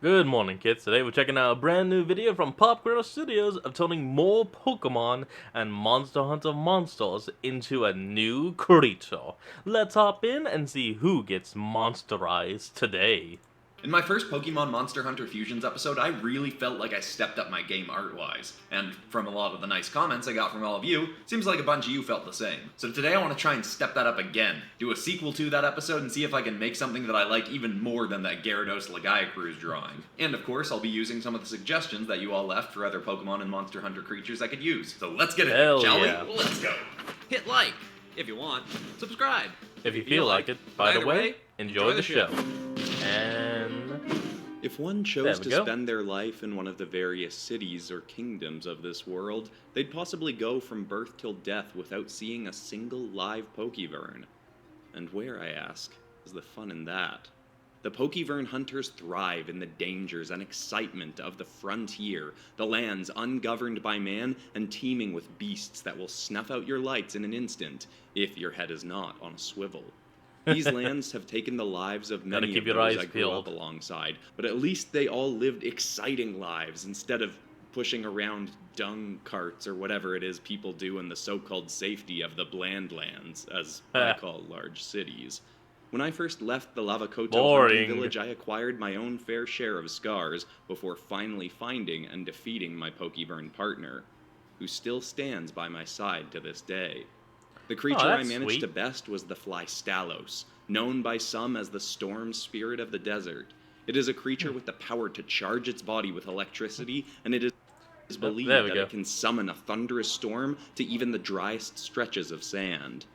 Good morning, kids. Today we're checking out a brand new video from Pop Girl Studios of turning more Pokemon and Monster Hunter monsters into a new creature. Let's hop in and see who gets monsterized today. In my first Pokemon Monster Hunter Fusions episode, I really felt like I stepped up my game art-wise, and from a lot of the nice comments I got from all of you, seems like a bunch of you felt the same. So today I want to try and step that up again, do a sequel to that episode, and see if I can make something that I like even more than that Gyarados Lagiacruz drawing. And of course, I'll be using some of the suggestions that you all left for other Pokemon and Monster Hunter creatures I could use. So let's get it, shall we? Let's go! Hit like if you want, subscribe If you feel like it. By the way, enjoy the show. And If one chose to spend their life in one of the various cities or kingdoms of this world, they'd possibly go from birth till death without seeing a single live Pokevern. And where, I ask, is the fun in that? The Pokevern hunters thrive in the dangers and excitement of the frontier, the lands ungoverned by man and teeming with beasts that will snuff out your lights in an instant, if your head is not on a swivel. These lands have taken the lives of many of those I grew up alongside, but at least they all lived exciting lives instead of pushing around dung carts or whatever it is people do in the so-called safety of the bland lands, as I call large cities. When I first left the Lavakoto hunting village, I acquired my own fair share of scars before finally finding and defeating my Pokevern partner, who still stands by my side to this day. The creature I managed to best was the Flystalos, known by some as the storm spirit of the desert. It is a creature with the power to charge its body with electricity, and it is believed that it can summon a thunderous storm to even the driest stretches of sand.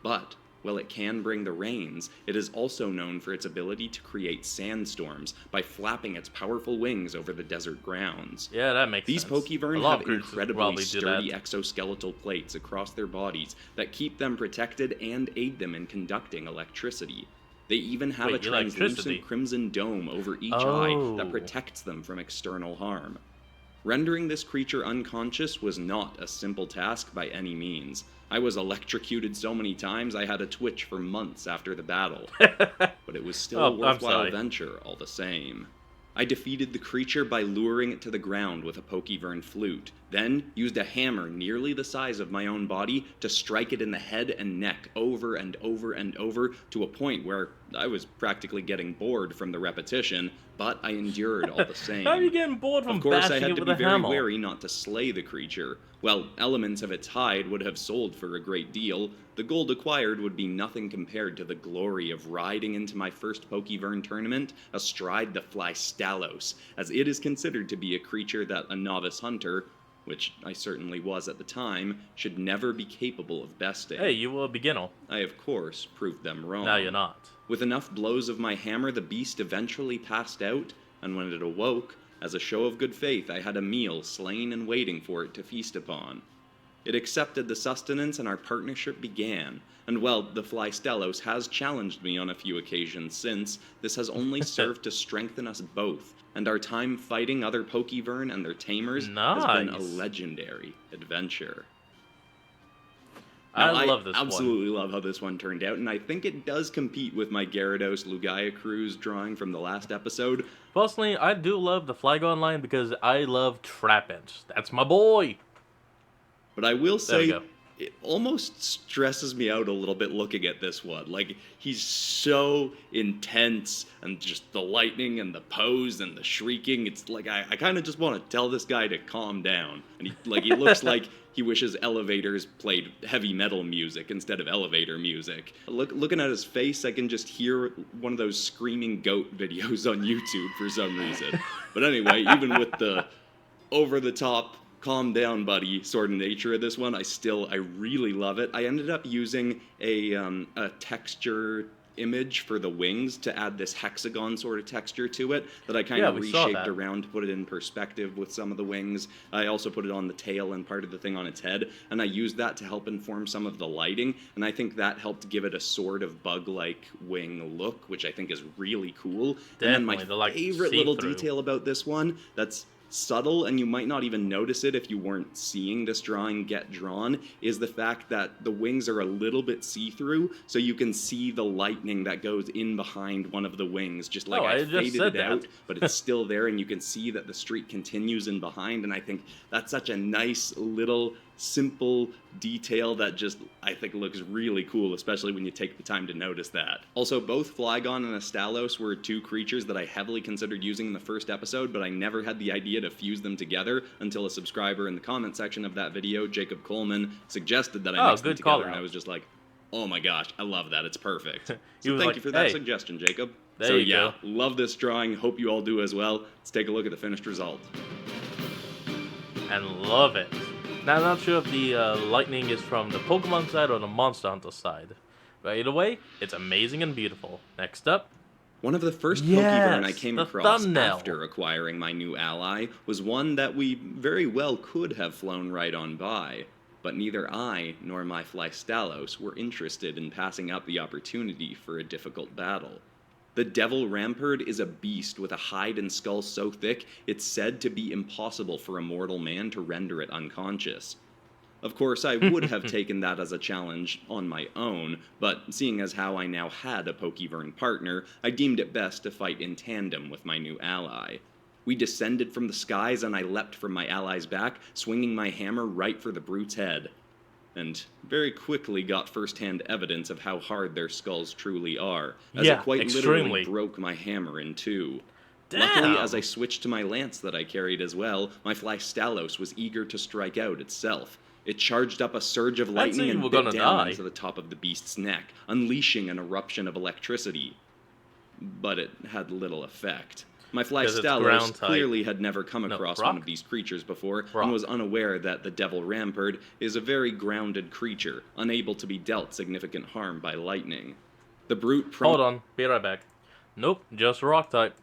But while it can bring the rains, it is also known for its ability to create sandstorms by flapping its powerful wings over the desert grounds. Yeah, that makes sense. These Pokevern have incredibly sturdy exoskeletal plates across their bodies that keep them protected and aid them in conducting electricity. They even have a translucent crimson dome over each eye that protects them from external harm. Rendering this creature unconscious was not a simple task by any means. I was electrocuted so many times I had a twitch for months after the battle, but it was still a worthwhile venture all the same. I defeated the creature by luring it to the ground with a Pokevern flute, then used a hammer nearly the size of my own body to strike it in the head and neck over and over and over to a point where I was practically getting bored from the repetition, but I endured all the same. How are you getting bored from bashing it with a hammer? Of course, I had to be very wary not to slay the creature. While elements of its hide would have sold for a great deal, the gold acquired would be nothing compared to the glory of riding into my first Pokevern tournament astride the Flystalos, as it is considered to be a creature that a novice hunter, which I certainly was at the time, should never be capable of besting. Hey, you were a beginner. I, of course, proved them wrong. Now you're not. With enough blows of my hammer, the beast eventually passed out, and when it awoke, as a show of good faith, I had a meal slain and waiting for it to feast upon. It accepted the sustenance, and our partnership began. And while the Flystalos has challenged me on a few occasions since, this has only served to strengthen us both, and our time fighting other Pokevern and their tamers has been a legendary adventure. I love this one. I absolutely love how this one turned out, and I think it does compete with my Gyarados Lagiacruz drawing from the last episode. Personally, I do love the Flygon line because I love Trapinch. That's my boy! But I will say, it almost stresses me out a little bit looking at this one. Like, he's so intense, and just the lightning and the pose and the shrieking. It's like, I kind of just want to tell this guy to calm down. And he looks like he wishes elevators played heavy metal music instead of elevator music. Looking at his face, I can just hear one of those screaming goat videos on YouTube for some reason. But anyway, even with the over-the-top, calm down, buddy, sort of nature of this one, I really love it. I ended up using a texture image for the wings to add this hexagon sort of texture to it that I kind of reshaped around to put it in perspective with some of the wings. I also put it on the tail and part of the thing on its head, and I used that to help inform some of the lighting, and I think that helped give it a sort of bug-like wing look, which I think is really cool. Definitely, and then my favorite little detail about this one that's subtle, and you might not even notice it if you weren't seeing this drawing get drawn, is the fact that the wings are a little bit see-through, so you can see the lightning that goes in behind one of the wings, just like I faded it out, but it's still there, and you can see that the streak continues in behind, and I think that's such a nice little simple detail that just, I think, looks really cool, especially when you take the time to notice that. Also, both Flygon and Astalos were two creatures that I heavily considered using in the first episode, but I never had the idea to fuse them together until a subscriber in the comment section of that video, Jacob Coleman, suggested that I mix them together, and I was just like, oh my gosh, I love that, it's perfect. So thank you for that suggestion, Jacob. So yeah, love this drawing, hope you all do as well. Let's take a look at the finished result. And love it. Now, I'm not sure if the lightning is from the Pokemon side or the Monster Hunter side. But either way, it's amazing and beautiful. Next up. One of the first Pokevern I came across after acquiring my new ally was one that we very well could have flown right on by. But neither I nor my Flystalos were interested in passing up the opportunity for a difficult battle. The Devil Rampart is a beast with a hide and skull so thick it's said to be impossible for a mortal man to render it unconscious. Of course, I would have taken that as a challenge on my own, but seeing as how I now had a Pokevern partner, I deemed it best to fight in tandem with my new ally. We descended from the skies and I leapt from my ally's back, swinging my hammer right for the brute's head. And very quickly got first-hand evidence of how hard their skulls truly are, as it quite literally broke my hammer in two. Damn. Luckily, as I switched to my lance that I carried as well, my Flystalos was eager to strike out itself. It charged up a surge of lightning and bit down into the top of the beast's neck, unleashing an eruption of electricity. But it had little effect. My Flystalos clearly had never come across one of these creatures before, and was unaware that the Devil Rampart is a very grounded creature, unable to be dealt significant harm by lightning. The brute Hold on, be right back. Nope, just rock type.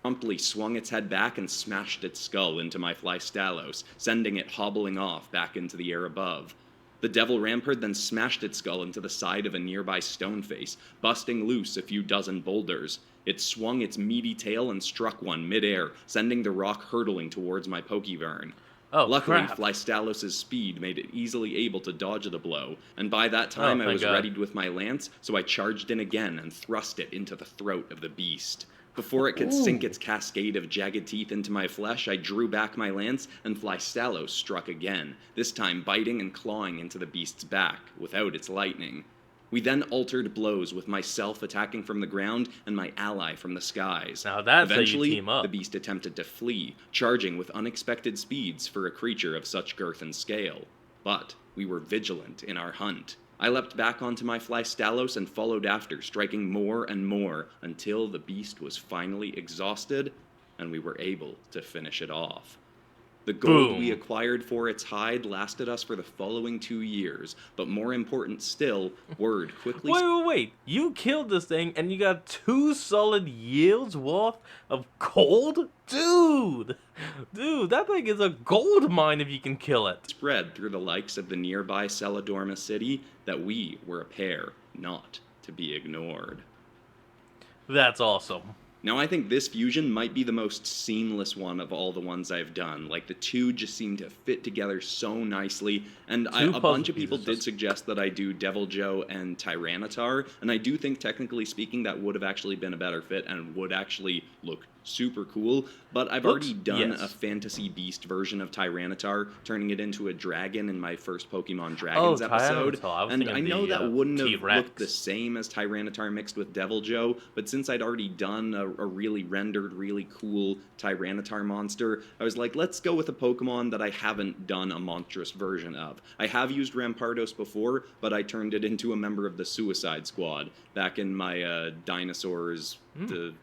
Promptly swung its head back and smashed its skull into my Flystalos, sending it hobbling off back into the air above. The Devil Rampart then smashed its skull into the side of a nearby stone face, busting loose a few dozen boulders. It swung its meaty tail and struck one mid-air, sending the rock hurtling towards my Pokevern. Luckily, Flystalos' speed made it easily able to dodge the blow, and by that time I was readied with my lance, so I charged in again and thrust it into the throat of the beast. Before it could sink its cascade of jagged teeth into my flesh, I drew back my lance, and Flystalos struck again, this time biting and clawing into the beast's back, without its lightning. We then altered blows with myself attacking from the ground and my ally from the skies. Now that's Eventually, how you team up. The beast attempted to flee, charging with unexpected speeds for a creature of such girth and scale. But we were vigilant in our hunt. I leapt back onto my Flystalos and followed after, striking more and more until the beast was finally exhausted and we were able to finish it off. The gold we acquired for its hide lasted us for the following 2 years, but more important still, word quickly... Wait. You killed this thing and you got 2 solid yields worth of gold? Dude, that thing is a gold mine if you can kill it. ...spread through the likes of the nearby Celadorma city that we were a pair not to be ignored. That's awesome. Now, I think this fusion might be the most seamless one of all the ones I've done. Like, the two just seem to fit together so nicely, and a bunch of people did suggest that I do Deviljho and Tyranitar, and I do think, technically speaking, that would have actually been a better fit and would actually look super cool, but I've already done a fantasy beast version of Tyranitar, turning it into a dragon in my first Pokemon Dragons episode, and I know that wouldn't have looked the same as Tyranitar mixed with Deviljho, but since I'd already done a really rendered, really cool Tyranitar monster, I was like, let's go with a Pokemon that I haven't done a monstrous version of. I have used Rampardos before, but I turned it into a member of the Suicide Squad back in my Dinosaurs the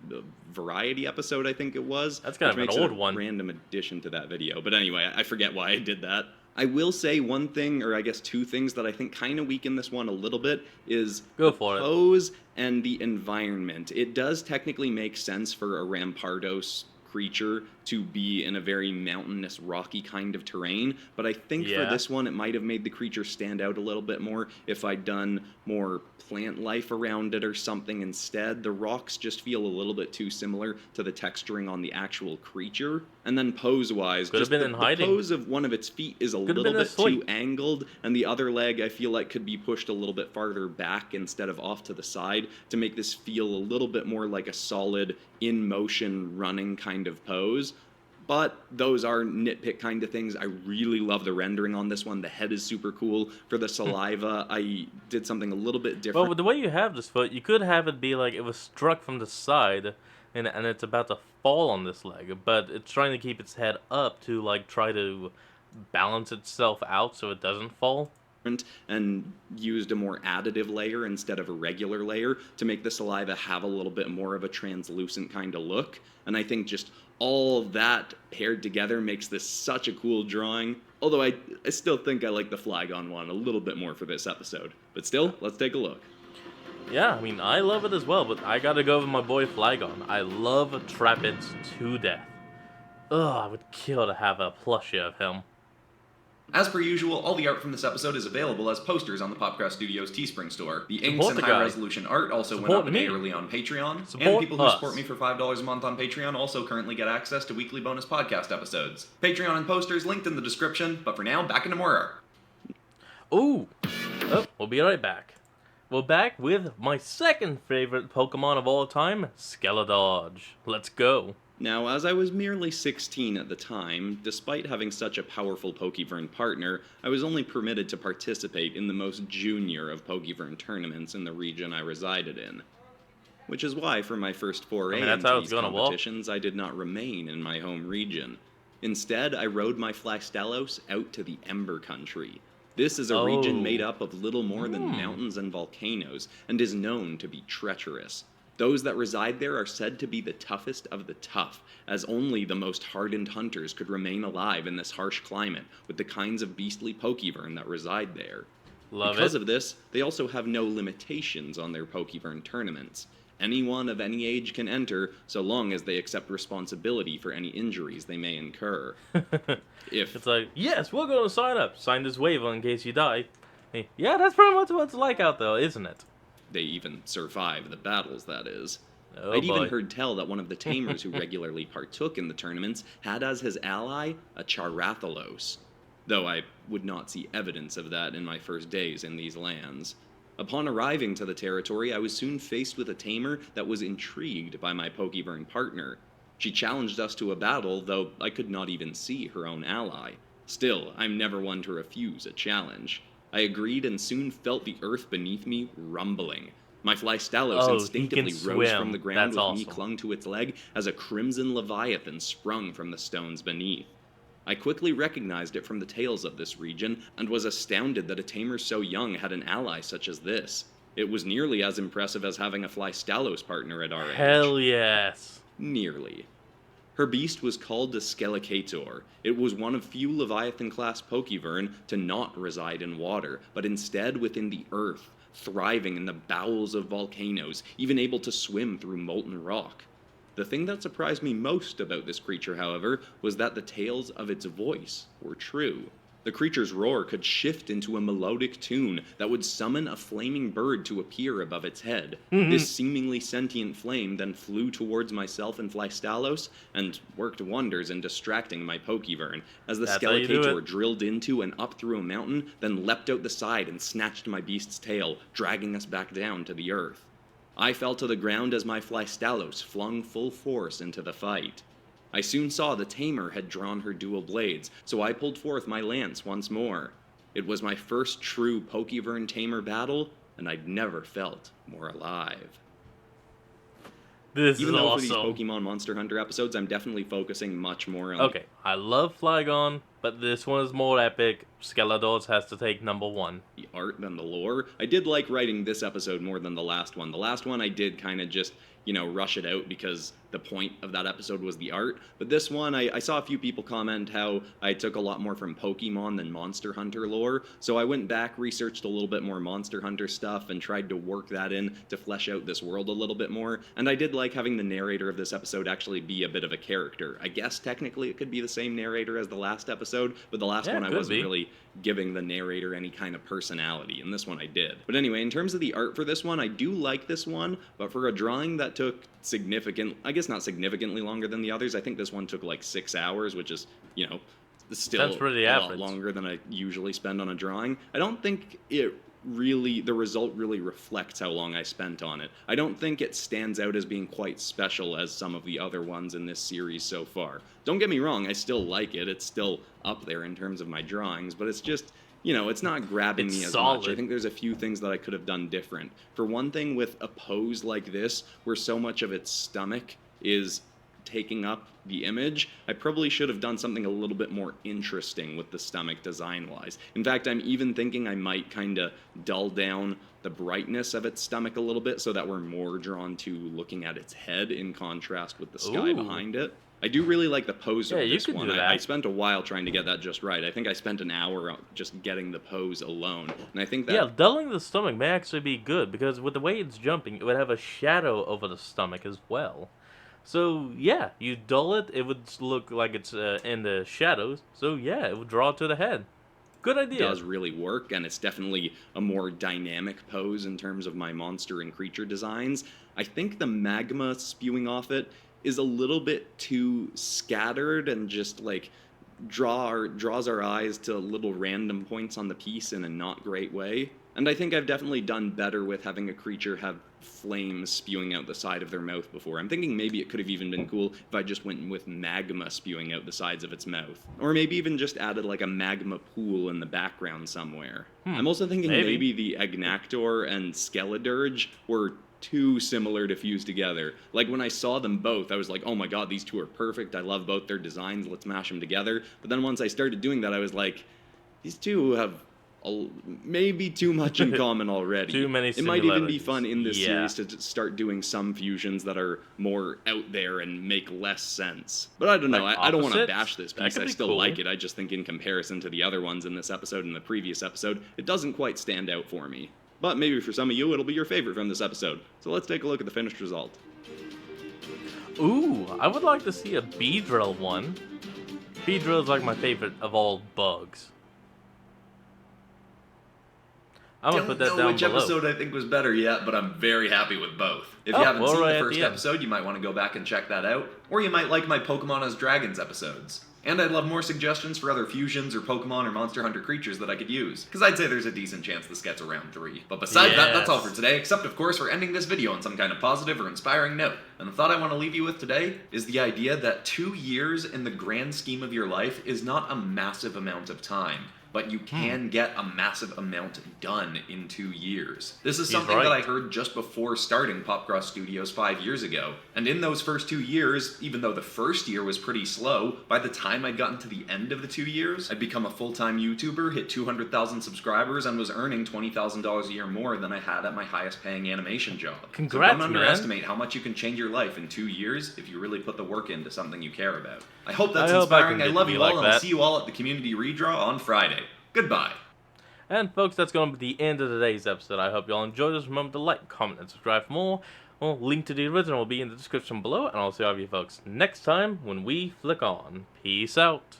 Variety episode, I think it was. That's kind of an old one. Random addition to that video. But anyway, I forget why I did that. I will say one thing, or I guess 2 things that I think kind of weaken this one a little bit is the pose and the environment. It does technically make sense for a Rampardos creature to be in a very mountainous, rocky kind of terrain, but I think for this one, it might have made the creature stand out a little bit more if I'd done more plant life around it or something instead. The rocks just feel a little bit too similar to the texturing on the actual creature. And then pose-wise, just the pose of one of its feet is a little bit too angled, and the other leg I feel like could be pushed a little bit farther back instead of off to the side to make this feel a little bit more like a solid in-motion running kind of pose. But those are nitpick kind of things. I really love the rendering on this one. The head is super cool. For the saliva, I did something a little bit different. Well, with the way you have this foot, you could have it be like it was struck from the side, and it's about to fall on this leg, but it's trying to keep its head up to like try to balance itself out so it doesn't fall. And used a more additive layer instead of a regular layer to make the saliva have a little bit more of a translucent kind of look. And I think just all of that paired together makes this such a cool drawing. Although I still think I like the Flygon one a little bit more for this episode. But still, let's take a look. Yeah, I mean, I love it as well, but I gotta go with my boy Flygon. I love Trapinch to death. Ugh, I would kill to have a plushie of him. As per usual, all the art from this episode is available as posters on the Popcraft Studios Teespring store. The inks and high-resolution art also went up a day early on Patreon, and people who support me for $5 a month on Patreon also currently get access to weekly bonus podcast episodes. Patreon and posters linked in the description, but for now, back into more art. Ooh! Oh, we'll be right back. We're back with my second favorite Pokemon of all time, Skeledodge. Let's go. Now, as I was merely 16 at the time, despite having such a powerful Pokevern partner, I was only permitted to participate in the most junior of Pokevern tournaments in the region I resided in. Which is why, for my first foray into these competitions, I did not remain in my home region. Instead, I rode my Flystalos out to the Ember Country. This is a region made up of little more than mountains and volcanoes, and is known to be treacherous. Those that reside there are said to be the toughest of the tough, as only the most hardened hunters could remain alive in this harsh climate with the kinds of beastly Pokevern that reside there. Because of this, they also have no limitations on their Pokevern tournaments. Anyone of any age can enter, so long as they accept responsibility for any injuries they may incur. It's like, yes, we're going to sign up. Sign this waiver in case you die. Hey, yeah, that's pretty much what it's like out there, isn't it? They even survive the battles, that is. I'd even heard tell that one of the tamers who regularly partook in the tournaments had as his ally a Charathalos, though I would not see evidence of that in my first days in these lands. Upon arriving to the territory, I was soon faced with a tamer that was intrigued by my Pokevern partner. She challenged us to a battle, though I could not even see her own ally. Still, I'm never one to refuse a challenge. I agreed and soon felt the earth beneath me rumbling. My Flystalos instinctively rose from the ground with me clung to its leg as a crimson leviathan sprung from the stones beneath. I quickly recognized it from the tales of this region and was astounded that a tamer so young had an ally such as this. It was nearly as impressive as having a Flystalos partner at our age. Hell yes. Nearly. Her beast was called the Skelecator. It was one of few Leviathan-class Pokevern to not reside in water, but instead within the earth, thriving in the bowels of volcanoes, even able to swim through molten rock. The thing that surprised me most about this creature, however, was that the tales of its voice were true. The creature's roar could shift into a melodic tune that would summon a flaming bird to appear above its head. This seemingly sentient flame then flew towards myself and Flystalos and worked wonders in distracting my Pokevern, as the Skelecator drilled into and up through a mountain, then leapt out the side and snatched my beast's tail, dragging us back down to the earth. I fell to the ground as my Flystalos flung full force into the fight. I soon saw the tamer had drawn her dual blades, so I pulled forth my lance once more. It was my first true Pokevern tamer battle, and I'd never felt more alive. Even though for these Pokemon Monster Hunter episodes, I'm definitely focusing much more on... Okay, I love Flygon. But this one is more epic. Skeletor's has to take number one. The art than the lore. I did like writing this episode more than the last one. The last one I did kind of just, rush it out because the point of that episode was the art. But this one, I saw a few people comment how I took a lot more from Pokemon than Monster Hunter lore. So I went back, researched a little bit more Monster Hunter stuff, and tried to work that in to flesh out this world a little bit more. And I did like having the narrator of this episode actually be a bit of a character. I guess technically it could be the same narrator as the last episode, but the last one I wasn't really giving the narrator any kind of personality, and this one I did. But anyway, in terms of the art for this one, I do like this one, but for a drawing that took not significantly longer than the others, I think this one took like 6 hours, which is, still a lot longer than I usually spend on a drawing. I don't think the result really reflects how long I spent on it. I don't think it stands out as being quite special as some of the other ones in this series so far. Don't get me wrong, I still like it. It's still up there in terms of my drawings, but it's just, it's not grabbing me as much. I think there's a few things that I could have done different. For one thing, with a pose like this, where so much of its stomach is taking up the image, I probably should have done something a little bit more interesting with the stomach design-wise. In fact, I'm even thinking I might kind of dull down the brightness of its stomach a little bit so that we're more drawn to looking at its head in contrast with the sky behind it. I do really like the pose of this one. I spent a while trying to get that just right. I think I spent an hour just getting the pose alone. And I think that... Yeah, dulling the stomach may actually be good, because with the way it's jumping, it would have a shadow over the stomach as well. So, yeah, you dull it, it would look like it's in the shadows. So, yeah, it would draw to the head. Good idea. It does really work, and it's definitely a more dynamic pose in terms of my monster and creature designs. I think the magma spewing off it is a little bit too scattered and just, draws our eyes to little random points on the piece in a not great way. And I think I've definitely done better with having a creature have flames spewing out the side of their mouth before. I'm thinking maybe it could have even been cool if I just went with magma spewing out the sides of its mouth. Or maybe even just added a magma pool in the background somewhere. I'm also thinking maybe the Agnactor and Skeledirge were too similar to fuse together. When I saw them both, I was like, oh my god, these two are perfect. I love both their designs. Let's mash them together. But then once I started doing that, I was like, these two have maybe too much in common already. Too many similarities. It might even be fun in this series to start doing some fusions that are more out there and make less sense. But I don't know. I don't want to bash this piece. I still like it. I just think in comparison to the other ones in this episode and the previous episode, it doesn't quite stand out for me. But maybe for some of you, it'll be your favorite from this episode. So let's take a look at the finished result. Ooh, I would like to see a Beedrill one. Beedrill is my favorite of all bugs. I'm gonna put that down below. Which episode I think was better yet, but I'm very happy with both. If you haven't seen the first episode, you might want to go back and check that out. Or you might like my Pokemon as Dragons episodes. And I'd love more suggestions for other fusions or Pokemon or Monster Hunter creatures that I could use, because I'd say there's a decent chance this gets around 3. But besides that, that's all for today, except of course we're ending this video on some kind of positive or inspiring note. And the thought I want to leave you with today is the idea that 2 years in the grand scheme of your life is not a massive amount of time. But you can get a massive amount done in 2 years. This is something that I heard just before starting Popcross Studios 5 years ago. And in those first 2 years, even though the first year was pretty slow, by the time I'd gotten to the end of the 2 years, I'd become a full-time YouTuber, hit 200,000 subscribers, and was earning $20,000 a year more than I had at my highest-paying animation job. Congrats, so don't underestimate how much you can change your life in 2 years if you really put the work into something you care about. I hope that's inspiring. I love you all, and I'll see you all at the community redraw on Friday. Goodbye. And folks, that's going to be the end of today's episode. I hope you all enjoyed this. Remember to like, comment, and subscribe for more. Well, link to the original will be in the description below, and I'll see all of you folks next time when we flick on. Peace out.